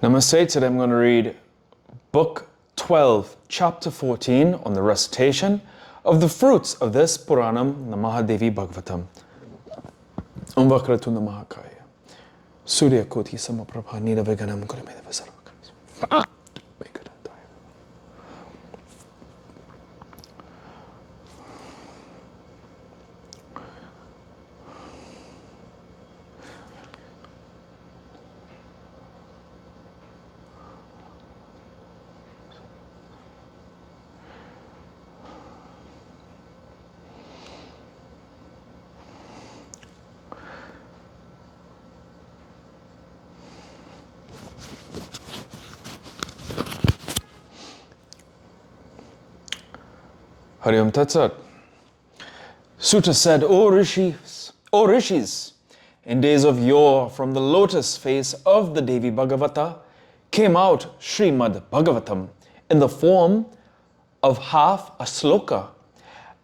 Namaste. Today I'm going to read Book 12, Chapter 14 on the recitation of the fruits of this Puranam, the Maha Devi Bhagavatam. Om Vakratunda Mahakaya. Surya Koti Samaprabha Niraviganam Kurameda Vasarvakaras. Hari Om Tat Sat. Sutta said, O Rishis, in days of yore, from the lotus face of the Devi Bhagavata came out Srimad Bhagavatam in the form of half a sloka,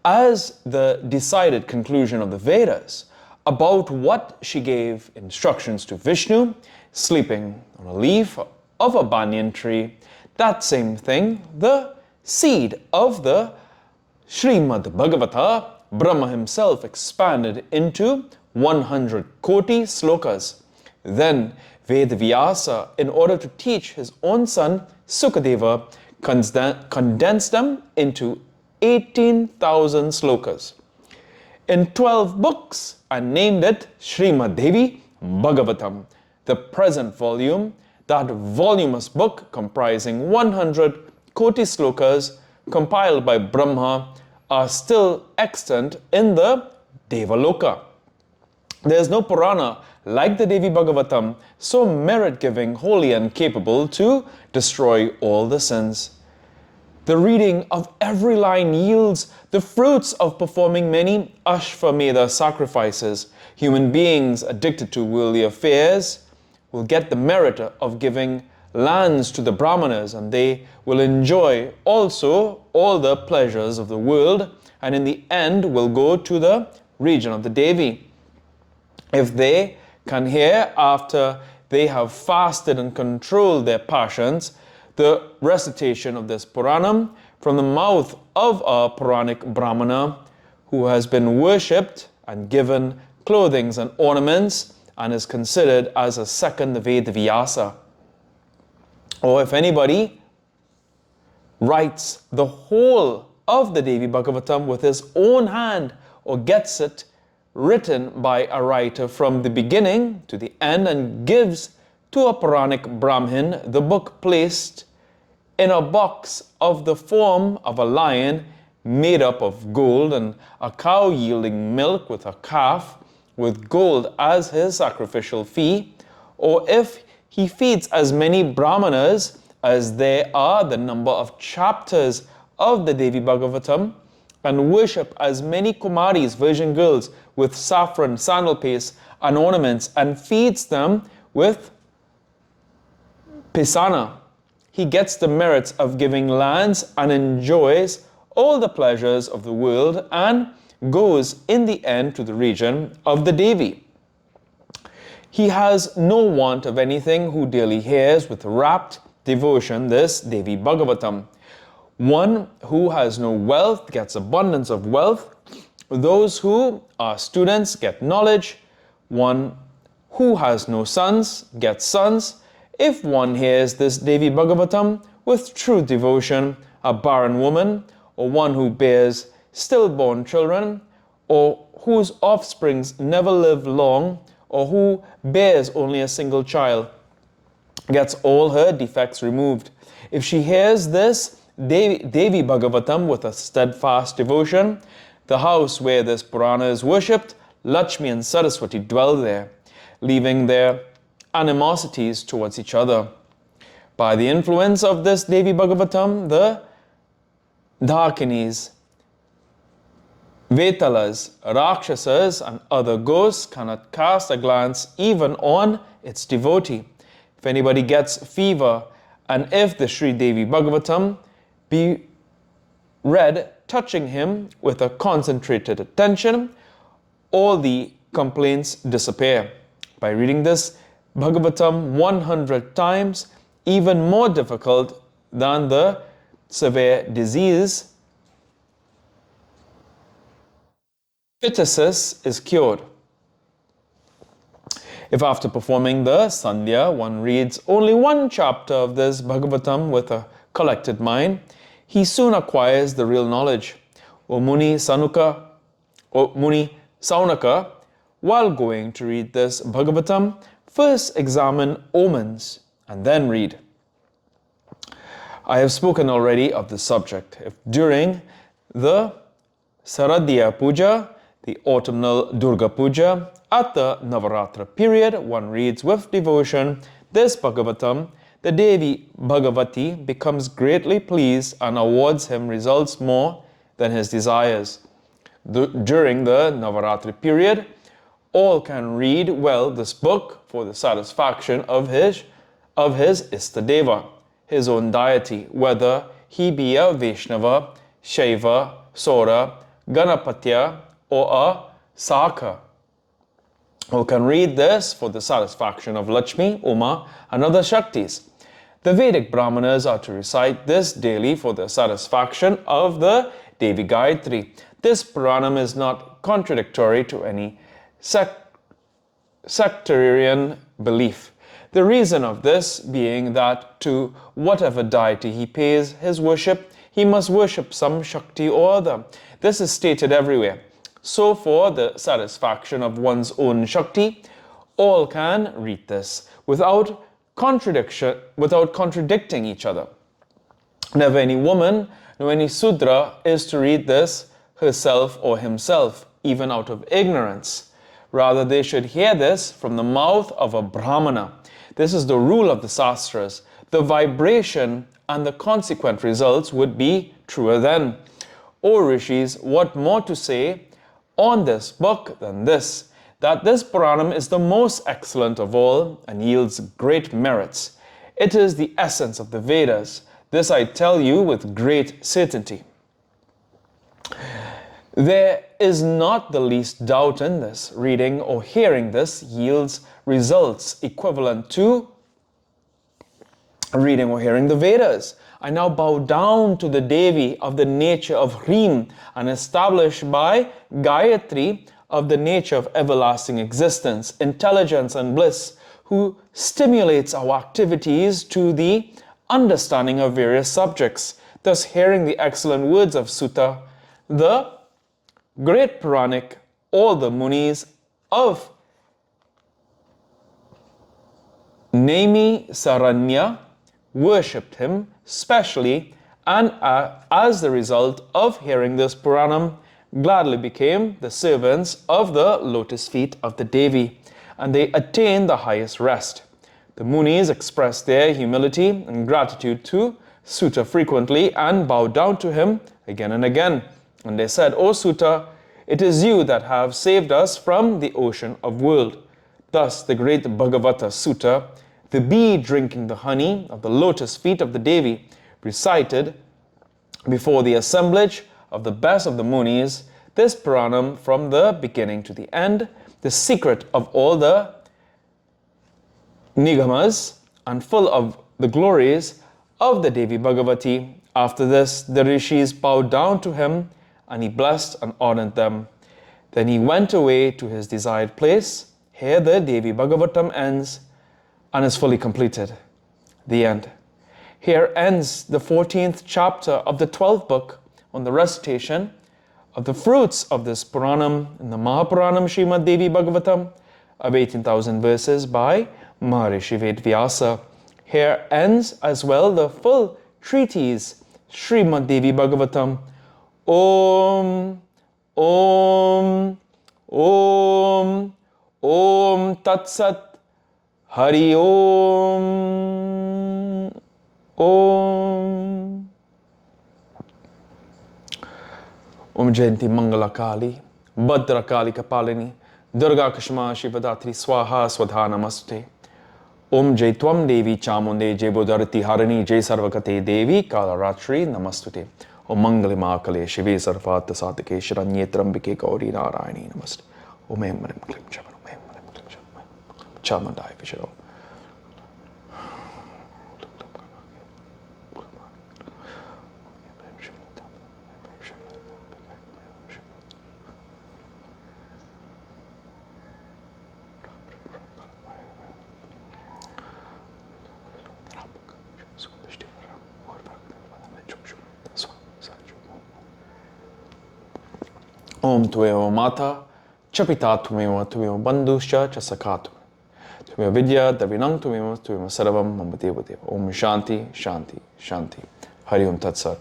as the decided conclusion of the Vedas about what she gave instructions to Vishnu, sleeping on a leaf of a banyan tree. That same thing, the seed of the Srimad Bhagavata, Brahma himself expanded into 100 koti slokas. Then Vedavyasa, in order to teach his own son Sukadeva, condensed them into 18,000 slokas in 12 books and named it Srimad Devi Bhagavatam. The present volume, that voluminous book comprising 100 koti slokas compiled by Brahma, are still extant in the Devaloka. There is no Purana like the Devi Bhagavatam, so merit-giving, holy and capable to destroy all the sins. The reading of every line yields the fruits of performing many Ashvamedha sacrifices. Human beings addicted to worldly affairs will get the merit of giving lands to the Brahmanas, and they will enjoy also all the pleasures of the world, and in the end will go to the region of the Devi. If they can hear, after they have fasted and controlled their passions, the recitation of this Puranam from the mouth of a Puranic Brahmana who has been worshipped and given clothing and ornaments and is considered as a second Vedavyasa. Or if anybody writes the whole of the Devi Bhagavatam with his own hand, or gets it written by a writer from the beginning to the end and gives to a Puranic Brahmin the book placed in a box of the form of a lion made up of gold, and a cow yielding milk with a calf with gold as his sacrificial fee, or if he feeds as many Brahmanas as there are the number of chapters of the Devi Bhagavatam, and worship as many Kumaris, virgin girls, with saffron, sandal paste, and ornaments, and feeds them with pisana, he gets the merits of giving lands and enjoys all the pleasures of the world, and goes in the end to the region of the Devi. He has no want of anything who daily hears with rapt devotion this Devi Bhagavatam. One who has no wealth gets abundance of wealth. Those who are students get knowledge. One who has no sons gets sons. If one hears this Devi Bhagavatam with true devotion, a barren woman, or one who bears stillborn children, or whose offsprings never live long, or who bears only a single child, gets all her defects removed. If she hears this Devi Bhagavatam with a steadfast devotion, the house where this Purana is worshipped, Lakshmi and Saraswati dwell there, leaving their animosities towards each other. By the influence of this Devi Bhagavatam, the Dhakinis, Vetalas, Rakshasas, and other ghosts cannot cast a glance even on its devotee. If anybody gets fever, and if the Sri Devi Bhagavatam be read touching him with a concentrated attention, all the complaints disappear. By reading this Bhagavatam 100 times, even more difficult than the severe disease, phthisis is cured. If after performing the Sandhya one reads only one chapter of this Bhagavatam with a collected mind, he soon acquires the real knowledge. O Muni Saunaka, while going to read this Bhagavatam, first examine omens and then read. I have spoken already of this subject. If during the Saradhya Puja, the autumnal Durga Puja, at the Navaratra period, one reads with devotion this Bhagavatam, the Devi Bhagavati becomes greatly pleased and awards him results more than his desires. During the Navaratri period, all can read well this book for the satisfaction of his Istadeva, his own deity, whether he be a Vaishnava, Shaiva, Sora, Ganapatya, or a Saka. All can read this for the satisfaction of Lakshmi, Uma, and other Shaktis. The Vedic Brahmanas are to recite this daily for the satisfaction of the Devi Gayatri. This Puranam is not contradictory to any sectarian belief. The reason of this being that to whatever deity he pays his worship, he must worship some Shakti or other. This is stated everywhere. So for the satisfaction of one's own Shakti, all can read this without contradicting each other. Never any woman nor any Sudra is to read this herself or himself, even out of ignorance. Rather, they should hear this from the mouth of a Brahmana. This is the rule of the Sastras. The vibration and the consequent results would be truer then. O Rishis, what more to say on this book than this, that this Puranam is the most excellent of all and yields great merits. It is the essence of the Vedas. This I tell you with great certainty. There is not the least doubt in this. Reading or hearing this yields results equivalent to reading or hearing the Vedas. I now bow down to the Devi of the nature of Hrim and established by Gayatri of the nature of everlasting existence, intelligence and bliss, who stimulates our activities to the understanding of various subjects. Thus hearing the excellent words of Sutta, the great Puranic, all the Munis of Nemi Saranya worshipped him specially, and as the result of hearing this Puranam, gladly became the servants of the lotus feet of the Devi, and they attained the highest rest. The Munis expressed their humility and gratitude to Sutta frequently and bowed down to him again and again. And they said, O Sutta, it is you that have saved us from the ocean of world. Thus the great Bhagavata Sutta, the bee drinking the honey of the lotus feet of the Devi, recited before the assemblage of the best of the Munis this Puranam from the beginning to the end, the secret of all the Nigamas and full of the glories of the Devi Bhagavati. After this, the Rishis bowed down to him and he blessed and honored them. Then he went away to his desired place. Here the Devi Bhagavatam ends and is fully completed. The end. Here ends the 14th chapter of the 12th book on the recitation of the fruits of this Puranam in the Mahapuranam Srimad Devi Bhagavatam of 18,000 verses by Maharishi Vedvyasa. Here ends as well the full treatise Srimad Devi Bhagavatam. Om, Om, Om, Om Tat Sat. Hari Om. Om. Om Jayanti Mangala Kali, Bhadra Kali Kapalini, Durga Kashma Shivadatri Swaha Swadha Namaste. Om Jai Tvam Devi Chamunde Jai Bodharati Harini Jai Sarvakate Devi Kalaratri Namastute. Om Mangali Mahakale Shive Sarvata Sadhake Shiranyetram Gauri Narayani Namaste. Om Em Marim Klim Chaman, Om Em Marim Klim Chaman, Chamandai Visharo. Om Tveo Mata, Chapita Tveo Bandhuscha Chasakatu. Tveo Vidya Davinam Tveo Sarvam Mamadeva Deva. Om Shanti, Shanti, Shanti. Hari Om Tat Sat.